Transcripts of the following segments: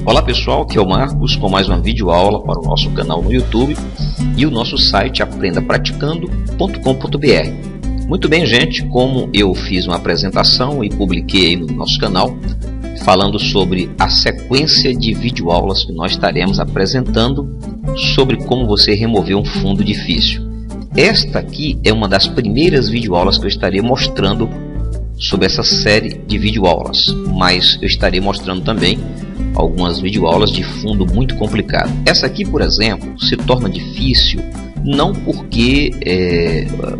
Olá pessoal, aqui é o Marcos com mais uma videoaula para o nosso canal no YouTube e o nosso site aprendapraticando.com.br. Muito bem, gente, como eu fiz uma apresentação e publiquei aí no nosso canal falando sobre a sequência de videoaulas que nós estaremos apresentando sobre como você remover um fundo difícil. Esta aqui é uma das primeiras videoaulas que eu estarei mostrando sobre essa série de videoaulas, mas eu estarei mostrando também algumas videoaulas de fundo muito complicado. Essa aqui, por exemplo, se torna difícil não porque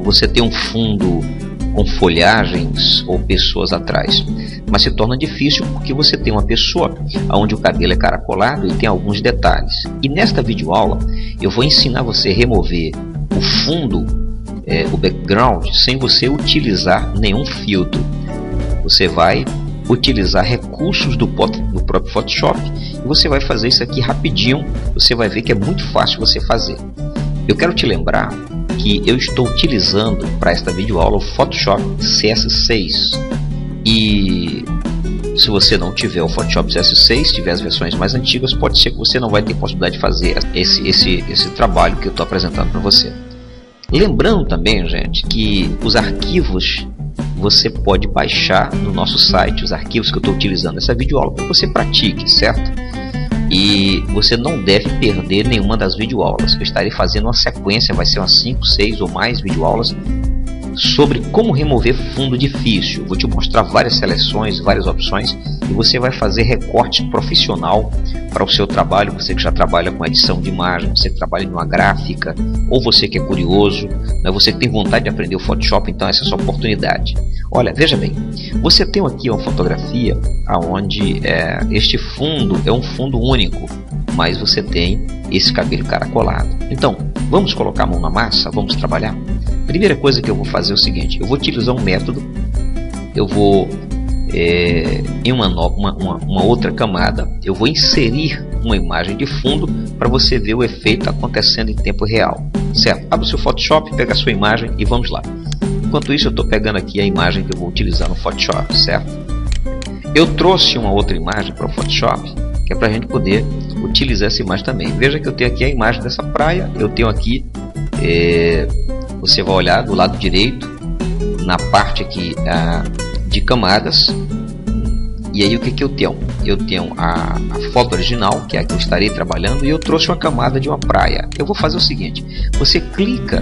você tem um fundo com folhagens ou pessoas atrás, mas se torna difícil porque você tem uma pessoa onde o cabelo é caracolado e tem alguns detalhes. E nesta videoaula eu vou ensinar você a remover o fundo, o background, sem você utilizar nenhum filtro. Você vai utilizar recursos do próprio Photoshop e você vai fazer isso aqui rapidinho. Você vai ver que é muito fácil você fazer. Eu quero te lembrar que eu estou utilizando para esta videoaula o Photoshop CS6 e se você não tiver o Photoshop CS6, tiver as versões mais antigas, pode ser que você não vai ter possibilidade de fazer esse trabalho que eu estou apresentando para você. Lembrando também, gente, que os arquivos você pode baixar no nosso site, os arquivos que eu estou utilizando nessa videoaula para que você pratique, certo? E você não deve perder nenhuma das videoaulas. Eu estarei fazendo uma sequência, vai ser umas 5, 6 ou mais videoaulas sobre como remover fundo difícil. Vou te mostrar várias seleções, várias opções e você vai fazer recorte profissional para o seu trabalho. Você que já trabalha com edição de imagem, você que trabalha em uma gráfica, ou você que é curioso, né? Você que tem vontade de aprender o Photoshop, então essa é a sua oportunidade. Olha, veja bem, você tem aqui uma fotografia onde este fundo é um fundo único, mas você tem esse cabelo caracolado. Então, vamos colocar a mão na massa, vamos trabalhar? Primeira coisa que eu vou fazer é o seguinte: eu vou utilizar um método, eu vou em uma outra camada, eu vou inserir uma imagem de fundo para você ver o efeito acontecendo em tempo real, certo? Abre o seu Photoshop, pega a sua imagem e vamos lá. Enquanto isso eu estou pegando aqui a imagem que eu vou utilizar no Photoshop, certo? Eu trouxe uma outra imagem para o Photoshop, que é para a gente poder utilizar essa imagem também. Veja que eu tenho aqui a imagem dessa praia, eu tenho aqui, você vai olhar do lado direito, na parte aqui de camadas, e aí o que eu tenho? Eu tenho a foto original, que é a que eu estarei trabalhando, e eu trouxe uma camada de uma praia. Eu vou fazer o seguinte: você clica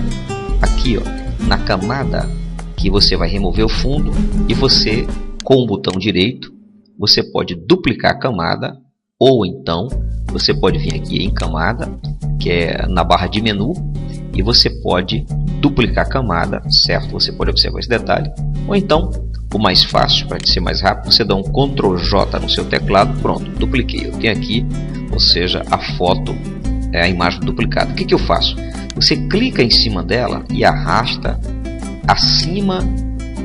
aqui, ó, na camada que você vai remover o fundo, e você, com o botão direito, você pode duplicar a camada, ou então você pode vir aqui em camada, que é na barra de menu, e você pode duplicar a camada, certo? Você pode observar esse detalhe. Ou então, o mais fácil, para ser mais rápido, você dá um Ctrl J no seu teclado, pronto, dupliquei. Eu tenho aqui, ou seja, a foto, a imagem duplicada. O que eu faço? Você clica em cima dela e arrasta acima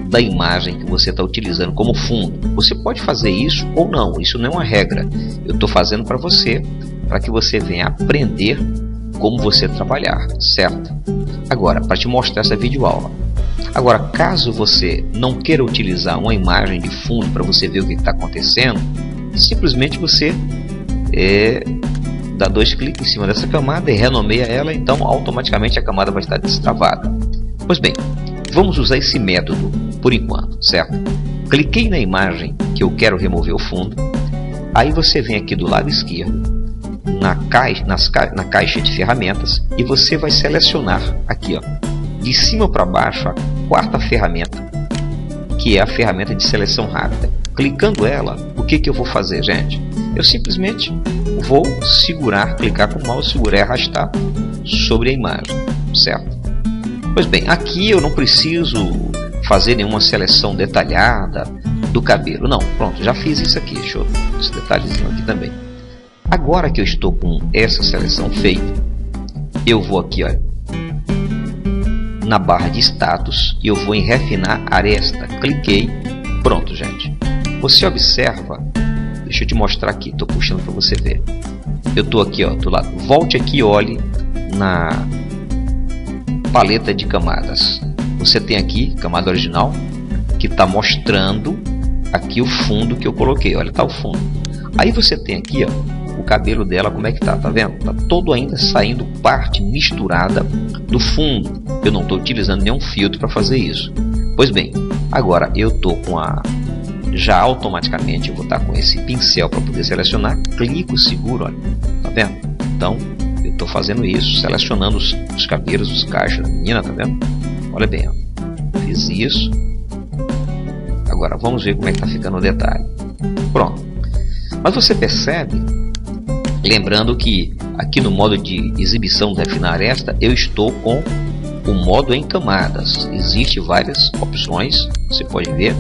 da imagem que você está utilizando como fundo. Você pode fazer isso ou não, isso não é uma regra. Eu estou fazendo para você, para que você venha aprender como você trabalhar, certo? Agora, para te mostrar essa videoaula. Agora, caso você não queira utilizar uma imagem de fundo para você ver o que está acontecendo, simplesmente você dá 2 cliques em cima dessa camada e renomeia ela, então automaticamente a camada vai estar destravada. Pois bem, vamos usar esse método por enquanto, certo? Cliquei na imagem que eu quero remover o fundo, aí você vem aqui do lado esquerdo, na caixa de ferramentas, e você vai selecionar aqui, ó, de cima para baixo, a 4ª ferramenta, que é a ferramenta de seleção rápida. Clicando ela, o que eu vou fazer, gente? Eu simplesmente vou segurar, clicar com o mouse, segurar e arrastar sobre a imagem, certo? Pois bem, aqui eu não preciso fazer nenhuma seleção detalhada do cabelo, não, pronto, já fiz isso aqui, deixa eu esse detalhezinho aqui também. Agora que eu estou com essa seleção feita, eu vou aqui, olha, na barra de status e eu vou em refinar aresta. Cliquei, pronto, gente. Você observa, deixa eu te mostrar aqui, estou puxando para você ver. Eu estou aqui, ó, do lado. Volte aqui e olhe paleta de camadas. Você tem aqui camada original, que está mostrando aqui o fundo que eu coloquei. Olha, tá o fundo. Aí você tem aqui, ó, o cabelo dela, como é que tá vendo? Tá todo ainda saindo parte misturada do fundo. Eu não estou utilizando nenhum filtro para fazer isso. Pois bem, agora eu tô com já automaticamente eu vou estar com esse pincel para poder selecionar. Clico, seguro, olha, tá vendo? Então eu estou fazendo isso, selecionando os cabelos, os cachos da menina, tá vendo? Olha bem, ó. Fiz isso. Agora vamos ver como é que tá ficando o detalhe. Pronto. Mas você percebe, lembrando que aqui no modo de exibição do Refinar Esta, eu estou com o modo em camadas. Existem várias opções, você pode ver,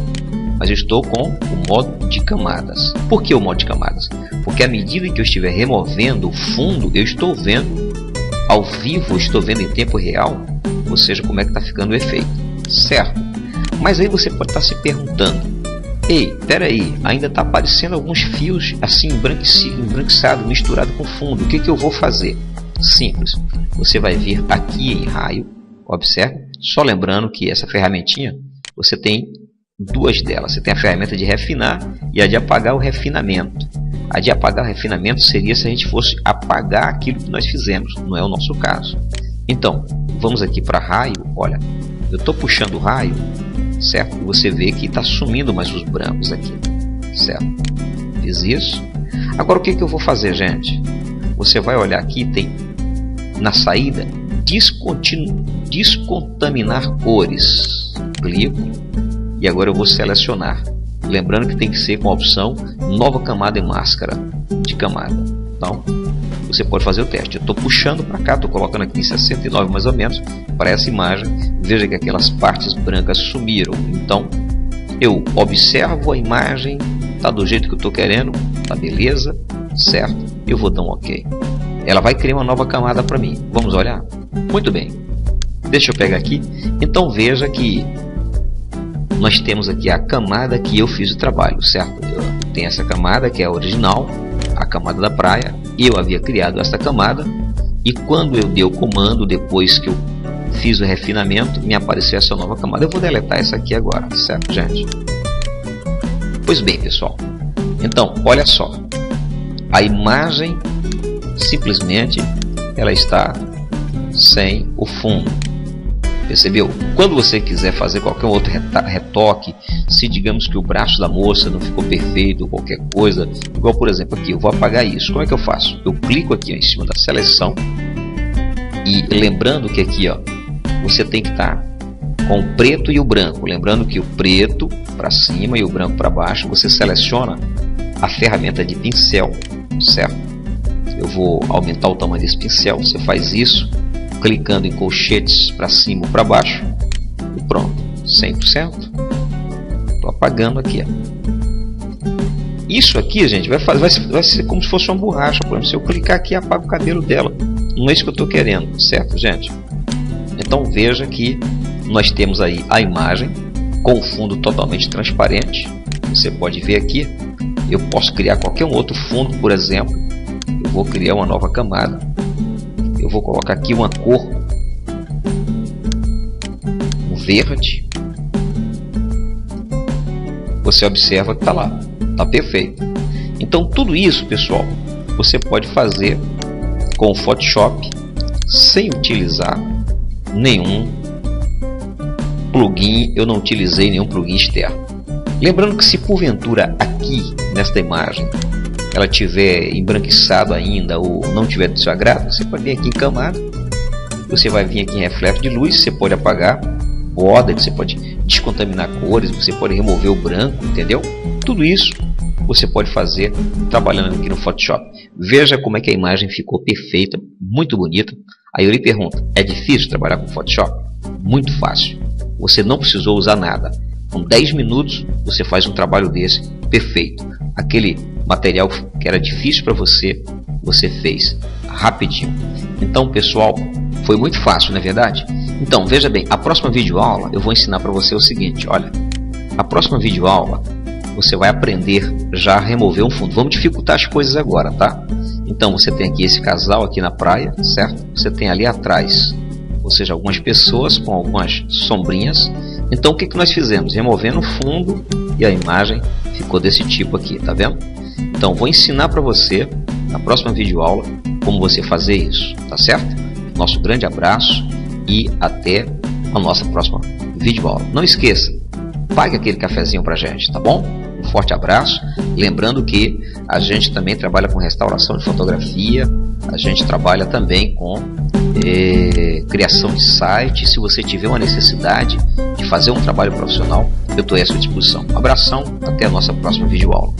mas eu estou com o modo de camadas. Por que o modo de camadas? Porque à medida que eu estiver removendo o fundo, eu estou vendo ao vivo, eu estou vendo em tempo real, ou seja, como é que está ficando o efeito, certo? Mas aí você pode estar se perguntando: ei, peraí, ainda está aparecendo alguns fios assim embranquiçado, misturado com fundo, o que eu vou fazer? Simples, você vai vir aqui em raio, observe, só lembrando que essa ferramentinha, você tem duas delas. Você tem a ferramenta de refinar e a de apagar o refinamento. A de apagar o refinamento seria se a gente fosse apagar aquilo que nós fizemos, não é o nosso caso. Então, vamos aqui para raio, olha, eu estou puxando o raio, certo? E você vê que está sumindo mais os brancos aqui, certo? Fiz isso. Agora o que eu vou fazer, gente? Você vai olhar aqui, tem na saída descontaminar cores. Clico e agora eu vou selecionar. Lembrando que tem que ser com a opção nova camada e máscara de camada. Então você pode fazer o teste. Eu estou puxando para cá, estou colocando aqui em 69 mais ou menos para essa imagem. Veja que aquelas partes brancas sumiram. Então eu observo a imagem, tá do jeito que eu estou querendo, tá beleza, certo? Eu vou dar um OK. Ela vai criar uma nova camada para mim. Vamos olhar? Muito bem. Deixa eu pegar aqui. Então veja que nós temos aqui a camada que eu fiz o trabalho, certo? Tem essa camada que é a original, a camada da praia. Eu havia criado essa camada e quando eu dei o comando, depois que eu fiz o refinamento, me apareceu essa nova camada. Eu vou deletar essa aqui agora, certo, gente? Pois bem, pessoal. Então, olha só. A imagem, simplesmente, ela está sem o fundo. Percebeu? Quando você quiser fazer qualquer outro retoque, se digamos que o braço da moça não ficou perfeito ou qualquer coisa, igual por exemplo aqui, eu vou apagar isso. Como é que eu faço? Eu clico aqui em cima da seleção e lembrando que aqui, ó, você tem que estar com o preto e o branco. Lembrando que o preto para cima e o branco para baixo, você seleciona a ferramenta de pincel, certo? Eu vou aumentar o tamanho desse pincel, você faz isso clicando em colchetes para cima ou para baixo e pronto, 100%. Estou apagando aqui, ó. Isso aqui, gente, vai ser como se fosse uma borracha. Por exemplo, se eu clicar aqui, apago o cabelo dela. Não é isso que eu estou querendo, certo, gente? Então veja que nós temos aí a imagem com o fundo totalmente transparente. Você pode ver aqui. Eu posso criar qualquer um outro fundo, por exemplo. Eu vou criar uma nova camada. Eu vou colocar aqui uma cor, um verde. Você observa que está lá, está perfeito. Então tudo isso, pessoal, você pode fazer com o Photoshop sem utilizar nenhum plugin. Eu não utilizei nenhum plugin externo. Lembrando que se porventura aqui nesta imagem ela tiver embranquiçado ainda ou não tiver do seu agrado, você pode vir aqui em camada, você vai vir aqui em reflexo de luz, você pode apagar borda, você pode descontaminar cores, você pode remover o branco, entendeu? Tudo isso você pode fazer trabalhando aqui no Photoshop. Veja como é que a imagem ficou perfeita, muito bonita. Aí eu lhe pergunto, é difícil trabalhar com Photoshop? Muito fácil. Você não precisou usar nada. Com 10 minutos você faz um trabalho desse perfeito. Aquele material que era difícil para você, você fez rapidinho. Então, pessoal, foi muito fácil, não é verdade? Então, veja bem, a próxima videoaula eu vou ensinar para você o seguinte, olha. A próxima videoaula você vai aprender já a remover um fundo. Vamos dificultar as coisas agora, tá? Então, você tem aqui esse casal aqui na praia, certo? Você tem ali atrás, ou seja, algumas pessoas com algumas sombrinhas. Então o que nós fizemos? Removendo o fundo e a imagem ficou desse tipo aqui, tá vendo? Então vou ensinar para você na próxima videoaula como você fazer isso, tá certo? Nosso grande abraço e até a nossa próxima videoaula. Não esqueça, pague aquele cafezinho pra gente, tá bom? Um forte abraço. Lembrando que a gente também trabalha com restauração de fotografia, a gente trabalha também com criação de site. Se você tiver uma necessidade de fazer um trabalho profissional, eu estou à sua disposição. Um abração, até a nossa próxima videoaula.